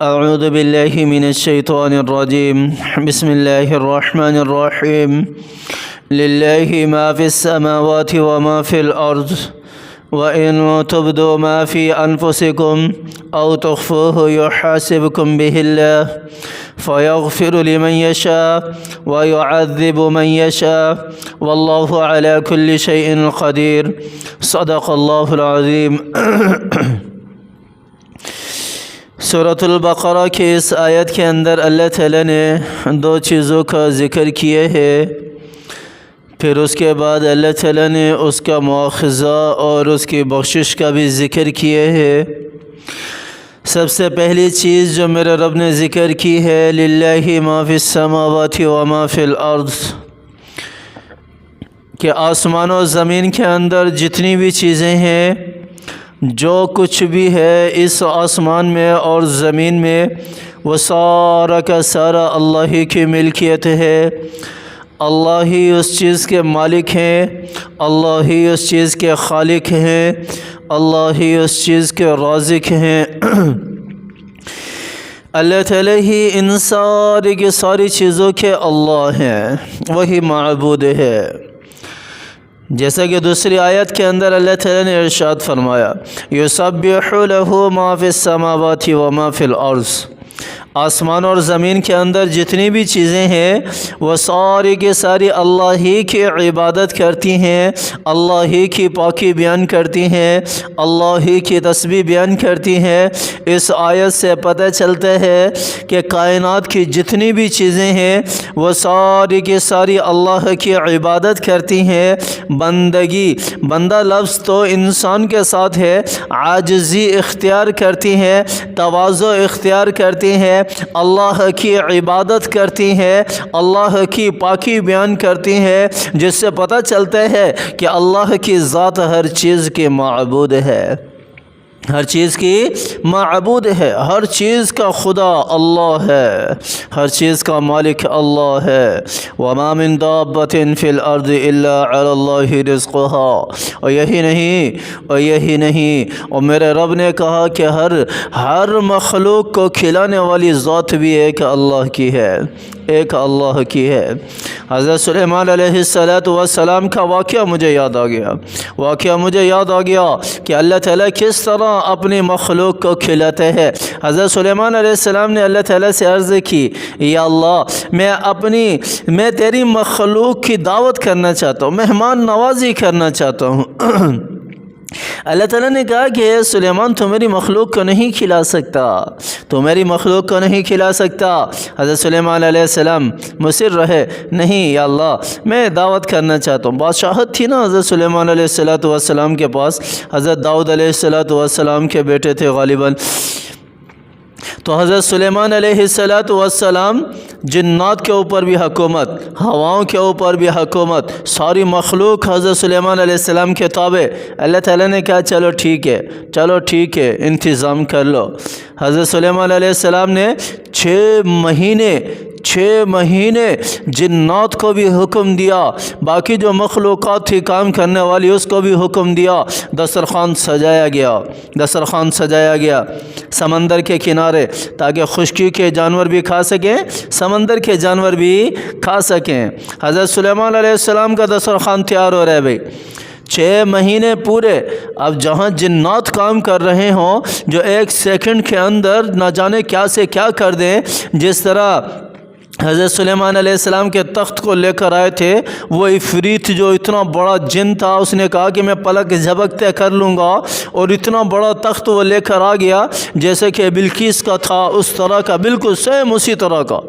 اعوذ باللہ من الشیطان الرجیم بسم اللہ الرحمن الرحیم للہ ما فی السماوات وما فی الارض وَإِن تُبْدُوا مَا فِي أَنفُسِكُمْ أَوْ تُخْفُوهُ يُحَاسِبْكُم بِهِ اللَّهُ فَيَغْفِرُ لِمَن يَشَاءُ وَيُعَذِّبُ مَن يَشَاءُ وَاللَّهُ عَلَى كُلِّ شَيْءٍ قَدِيرٌ صدق اللہ العظیم۔ سورۃ البقرہ کے اس آیت کے اندر اللہ تعالیٰ نے دو چیزوں کا ذکر کیے ہیں، پھر اس کے بعد اللہ تعالیٰ نے اس کا مواخذہ اور اس کی بخشش کا بھی ذکر کیے ہیں۔ سب سے پہلی چیز جو میرے رب نے ذکر کی ہے، للہ ما فی السماوات وما فی الارض، کہ آسمان و زمین کے اندر جتنی بھی چیزیں ہیں، جو کچھ بھی ہے اس آسمان میں اور زمین میں، وہ سارا کا سارا اللہ ہی کی ملکیت ہے۔ اللہ ہی اس چیز کے مالک ہیں، اللہ ہی اس چیز کے خالق ہیں، اللہ ہی اس چیز کے رازق ہیں۔ اللہ تعالیٰ ہی ان ساری کی ساری چیزوں کے اللہ ہیں، وہی معبود ہے۔ جیسا کہ دوسری آیت کے اندر اللہ تعالیٰ نے ارشاد فرمایا، یسبح لہ ما فی السماوات وما فی الارض، آسمان اور زمین کے اندر جتنی بھی چیزیں ہیں وہ ساری کی ساری اللہ ہی کی عبادت کرتی ہیں، اللہ ہی کی پاکی بیان کرتی ہیں، اللہ ہی کی تسبیح بیان کرتی ہیں۔ اس آیت سے پتہ چلتا ہے کہ کائنات کی جتنی بھی چیزیں ہیں وہ ساری کی ساری اللہ کی عبادت کرتی ہیں۔ بندہ لفظ تو انسان کے ساتھ ہے، عاجزی اختیار کرتی ہیں، تواضع اختیار کرتی ہیں، اللہ کی عبادت کرتی ہیں، اللہ کی پاکی بیان کرتی ہیں، جس سے پتہ چلتا ہے کہ اللہ کی ذات ہر چیز کی معبود ہے، ہر چیز کی معبود ہے، ہر چیز کا خدا اللہ ہے، ہر چیز کا مالک اللہ ہے۔ وَمَا مِن دَابَّةٍ فِي الْأَرْضِ إِلَّا عَلَى اللَّهِ رِزْقُهَا، اور یہی نہیں، اور میرے رب نے کہا کہ ہر مخلوق کو کھلانے والی ذات بھی ایک اللہ کی ہے، ایک اللہ کی ہے۔ حضرت سلیمان علیہ السلام کا واقعہ مجھے یاد آ گیا کہ اللہ تعالیٰ کس طرح اپنی مخلوق کو کھلاتے ہیں۔ حضرت سلیمان علیہ السلام نے اللہ تعالیٰ سے عرض کی، یا اللہ میں تیری مخلوق کی دعوت کرنا چاہتا ہوں، مہمان نوازی کرنا چاہتا ہوں۔ اللہ تعالیٰ نے کہا کہ اے سلیمان، تو میری مخلوق کو نہیں کھلا سکتا، حضرت سلیمان علیہ السلام مصر رہے، نہیں یا اللہ میں دعوت کرنا چاہتا ہوں۔ بادشاہت تھی نا حضرت سلیمان علیہ السلام کے پاس، حضرت داؤد علیہ السلام کے بیٹے تھے غالباً۔ تو حضرت سلیمان علیہ السلام جنات کے اوپر بھی حکومت، ہواؤں کے اوپر بھی حکومت، ساری مخلوق حضرت سلیمان علیہ السلام کے تابع۔ اللہ تعالیٰ نے کہا چلو ٹھیک ہے انتظام کر لو۔ حضرت سلیمان علیہ السلام نے 6 مہینے جنات کو بھی حکم دیا، باقی جو مخلوقات تھی کام کرنے والی اس کو بھی حکم دیا۔ دسترخوان سجایا گیا سمندر کے کنارے، تاکہ خشکی کے جانور بھی کھا سکیں، سمندر کے جانور بھی کھا سکیں۔ حضرت سلیمان علیہ السلام کا دسترخوان تیار ہو رہا ہے بھائی، 6 مہینے پورے۔ اب جہاں جنات کام کر رہے ہوں، جو 1 سیکنڈ کے اندر نہ جانے کیا سے کیا کر دیں، جس طرح حضرت سلیمان علیہ السلام کے تخت کو لے کر آئے تھے، وہ عفریت جو اتنا بڑا جن تھا، اس نے کہا کہ میں پلک جھپکتے کر لوں گا، اور اتنا بڑا تخت وہ لے کر آ گیا جیسے کہ بلقیس کا تھا، اس طرح کا، بالکل سیم اسی طرح کا۔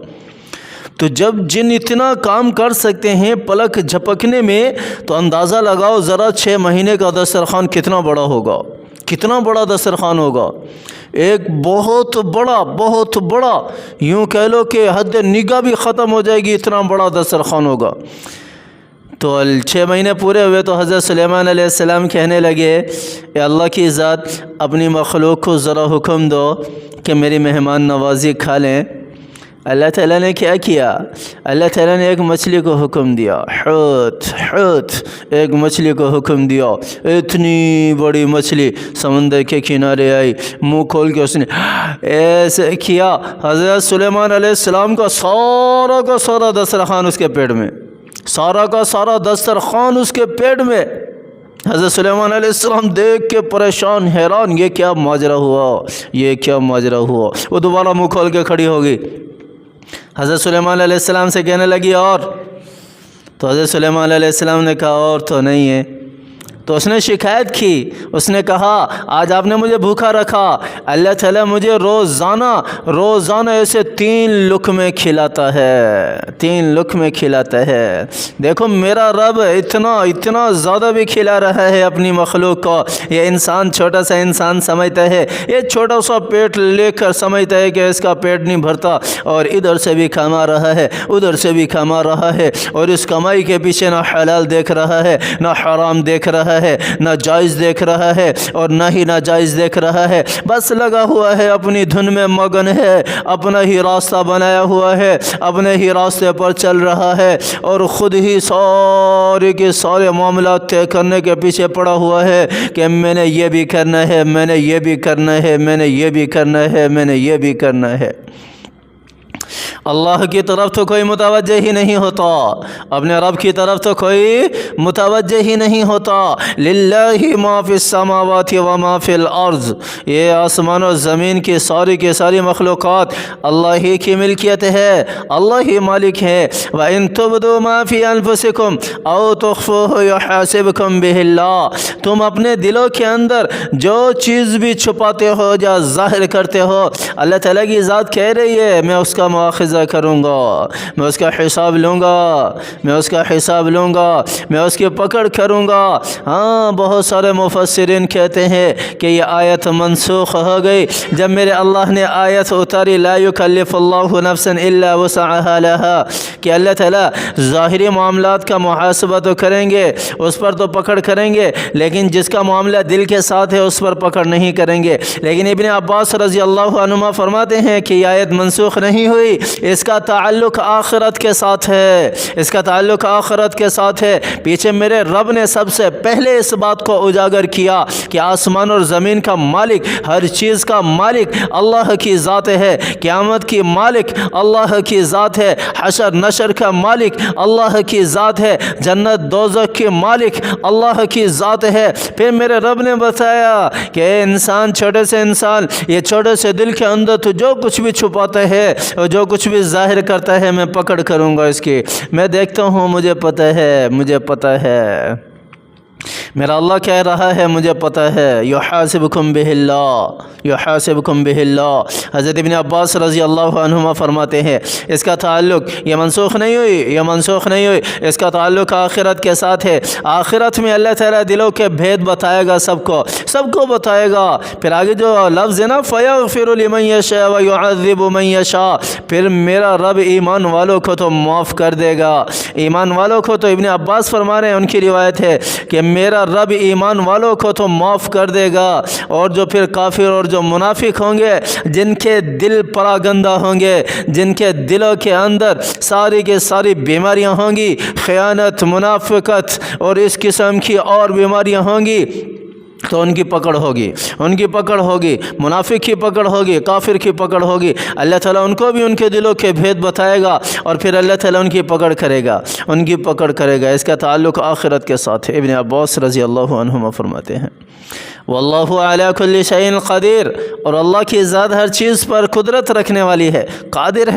تو جب جن اتنا کام کر سکتے ہیں پلک جھپکنے میں، تو اندازہ لگاؤ ذرا 6 مہینے کا دسترخوان کتنا بڑا دسترخوان ہوگا۔ ایک بہت بڑا یوں کہہ لو کہ حد نگاہ بھی ختم ہو جائے گی، اتنا بڑا دسترخوان ہوگا۔ تو 6 مہینے پورے ہوئے تو حضرت سلیمان علیہ السلام کہنے لگے، اے اللہ کی ذات، اپنی مخلوق کو ذرا حکم دو کہ میری مہمان نوازی کھا لیں۔ اللہ تعالیٰ نے کیا کیا؟ اللہ تعالیٰ نے ایک مچھلی کو حکم دیا، حوت، ایک مچھلی کو حکم دیا، اتنی بڑی مچھلی سمندر کے کنارے آئی، منہ کھول کے اس نے ایسے کیا، حضرت سلیمان علیہ السلام کا سارا دسترخوان اس کے پیٹ میں، سارا کا سارا دسترخوان اس کے پیٹ میں۔ حضرت سلیمان علیہ السلام دیکھ کے پریشان حیران، یہ کیا ماجرا ہوا، یہ کیا ماجرا ہوا۔ وہ دوبارہ منہ کھول کے کھڑی ہو گئی، حضرت سلیمان علیہ السلام سے کہنے لگی اور؟ تو حضرت سلیمان علیہ السلام نے کہا اور تو نہیں ہے۔ تو اس نے شکایت کی، اس نے کہا آج آپ نے مجھے بھوکا رکھا، اللہ تعالیٰ مجھے روزانہ ایسے 3 لقمے کھلاتا ہے، 3 لقمے کھلاتا ہے۔ دیکھو میرا رب اتنا زیادہ بھی کھلا رہا ہے اپنی مخلوق کو۔ یہ انسان چھوٹا سا انسان سمجھتا ہے، یہ چھوٹا سا پیٹ لے کر سمجھتا ہے کہ اس کا پیٹ نہیں بھرتا، اور ادھر سے بھی کما رہا ہے، ادھر سے بھی کما رہا ہے، اور اس کمائی کے پیچھے نہ حلال دیکھ رہا ہے، نہ حرام دیکھ رہا ہے، نہ جائز دیکھ رہا ہے اور نہ ہی ناجائز دیکھ رہا ہے، بس لگا ہوا ہے اپنی دھن میں مگن ہے، اپنا ہی راستہ بنایا ہوا ہے، اپنے ہی راستے پر چل رہا ہے، اور خود ہی سارے کے سارے معاملات طے کرنے کے پیچھے پڑا ہوا ہے کہ میں نے یہ بھی کرنا ہے، میں نے یہ بھی کرنا ہے، میں نے یہ بھی کرنا ہے، میں نے یہ بھی کرنا ہے۔ اللہ کی طرف تو کوئی متوجہ ہی نہیں ہوتا، اپنے رب کی طرف تو کوئی متوجہ ہی نہیں ہوتا۔ للہ ما فی السماوات و ما فی الارض، یہ آسمان و زمین کی ساری مخلوقات اللہ ہی کی ملکیت ہے، اللہ ہی مالک ہے۔ وَإِن تُبْدُوا مَا فِي أَنفُسِكُمْ أَوْ تُخْفُوهُ يُحَاسِبْكُمْ بِهِ اللَّهُ، تم اپنے دلوں کے اندر جو چیز بھی چھپاتے ہو یا ظاہر کرتے ہو، اللہ تعالیٰ کی ذات کہہ رہی ہے میں اس کا مواخذہ کروں گا، میں اس کا حساب لوں گا، میں اس کا حساب لوں گا، میں اس کی پکڑ کروں گا۔ ہاں بہت سارے مفسرین کہتے ہیں کہ یہ آیت منسوخ ہو گئی جب میرے اللہ نے آیت اتاری لا یکلف اللہ نفسا الا وسعها لها، کہ اللہ تعالیٰ ظاہری معاملات کا محاسبہ تو کریں گے، اس پر تو پکڑ کریں گے، لیکن جس کا معاملہ دل کے ساتھ ہے اس پر پکڑ نہیں کریں گے۔ لیکن ابن عباس رضی اللہ عنہما فرماتے ہیں کہ یہ آیت منسوخ نہیں ہوئی، اس کا تعلق آخرت کے ساتھ ہے، اس کا تعلق آخرت کے ساتھ ہے۔ پیچھے میرے رب نے سب سے پہلے اس بات کو اجاگر کیا کہ آسمان اور زمین کا مالک، ہر چیز کا مالک اللہ کی ذات ہے، قیامت کی مالک اللہ کی ذات ہے، حشر نشر کا مالک اللہ کی ذات ہے، جنت دوزخ کی مالک اللہ کی ذات ہے۔ پھر میرے رب نے بتایا کہ اے انسان، چھوٹے سے انسان، یہ چھوٹے سے دل کے اندر تو جو کچھ بھی چھپاتا ہے اور جو کچھ بھی ظاہر کرتا ہے میں پکڑ کروں گا اس کی، میں دیکھتا ہوں، مجھے پتہ ہے میرا اللہ کہہ رہا ہے، مجھے پتہ ہے۔ یحاسبکم بہ اللہ۔ حضرت ابن عباس رضی اللہ عنہما فرماتے ہیں اس کا تعلق یہ منسوخ نہیں ہوئی، اس کا تعلق آخرت کے ساتھ ہے۔ آخرت میں اللہ تعالیٰ دلوں کے بھید بتائے گا، سب کو بتائے گا۔ پھر آگے جو لفظ ہے نا فیغفر لمن یشاء ویعذب من یشاء، پھر میرا رب ایمان والوں کو تو معاف کر دے گا، ایمان والوں کو تو ابن عباس فرما رہے ہیں، ان کی روایت ہے کہ میرا رب ایمان والوں کو تو معاف کر دے گا، اور جو پھر کافر اور جو منافق ہوں گے، جن کے دل پراگندہ ہوں گے، جن کے دلوں کے اندر ساری کے ساری بیماریاں ہوں گی، خیانت، منافقت اور اس قسم کی اور بیماریاں ہوں گی، تو ان کی پکڑ ہوگی، منافق کی پکڑ ہوگی، کافر کی پکڑ ہوگی۔ اللہ تعالیٰ ان کو بھی ان کے دلوں کے بھید بتائے گا، اور پھر اللہ تعالیٰ ان کی پکڑ کرے گا۔ اس کا تعلق آخرت کے ساتھ ہے۔ ابن عباس رضی اللہ عنہما فرماتے ہیں واللہ علی کل شیء قدیر، اور اللہ کی ذات ہر چیز پر قدرت رکھنے والی ہے، قادر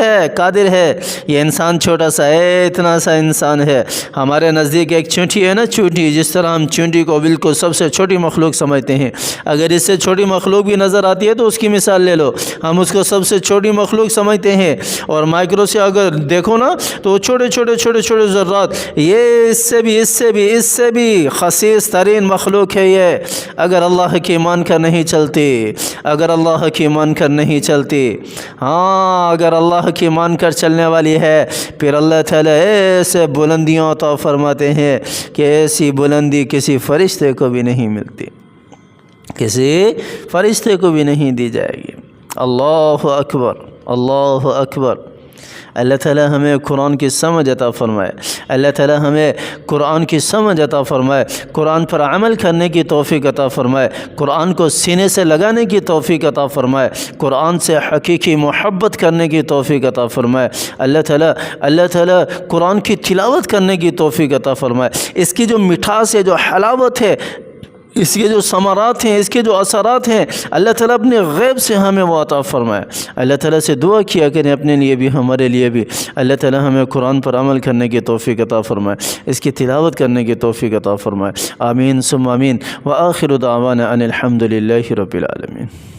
ہے۔ یہ انسان چھوٹا سا ہے، اتنا سا انسان ہے، ہمارے نزدیک ایک چونٹی ہے نا، چونٹی، جس طرح ہم چونٹی کو بالکل سب سے چھوٹی مخلوق سمجھتے ہیں، اگر اس سے چھوٹی مخلوق بھی نظر آتی ہے تو اس کی مثال لے لو، ہم اس کو سب سے چھوٹی مخلوق سمجھتے ہیں، اور مائکرو سے اگر دیکھو نا تو چھوٹے ذرات، یہ اس سے بھی خسیس ترین مخلوق ہے یہ، اگر اللہ کی مان کر نہیں چلتی، ہاں اگر اللہ کی مان کر چلنے والی ہے، پھر اللہ تعالیٰ ایسے بلندیاں عطا فرماتے ہیں کہ ایسی بلندی کسی فرشتے کو بھی نہیں ملتی، کسی فرشتے کو بھی نہیں دی جائے گی۔ اللہ اکبر، اللہ اکبر۔ اللہ تعالی ہمیں قرآن کی سمجھ عطا فرمائے، اللہ تعالی ہمیں قرآن کی سمجھ عطا فرمائے، قرآن پر عمل کرنے کی توفیق عطا فرمائے، قرآن کو سینے سے لگانے کی توفیق عطا فرمائے، قرآن سے حقیقی محبت کرنے کی توفیق عطا فرمائے۔ اللہ تعالی قرآن کی تلاوت کرنے کی توفیق عطا فرمائے۔ اس کی جو مٹھاس ہے، جو حلاوت ہے، اس کے جو ثمرات ہیں، اس کے جو اثرات ہیں، اللہ تعالیٰ اپنے غیب سے ہمیں وہ عطا فرمائے۔ اللہ تعالیٰ سے دعا کیا کریں اپنے لیے بھی، ہمارے لیے بھی، اللہ تعالیٰ ہمیں قرآن پر عمل کرنے کی توفیق عطا فرمائے، اس کی تلاوت کرنے کی توفیق عطا فرمائے۔ آمین ثم آمین۔ وآخر دعوانا ان الحمد للہ رب العالمین۔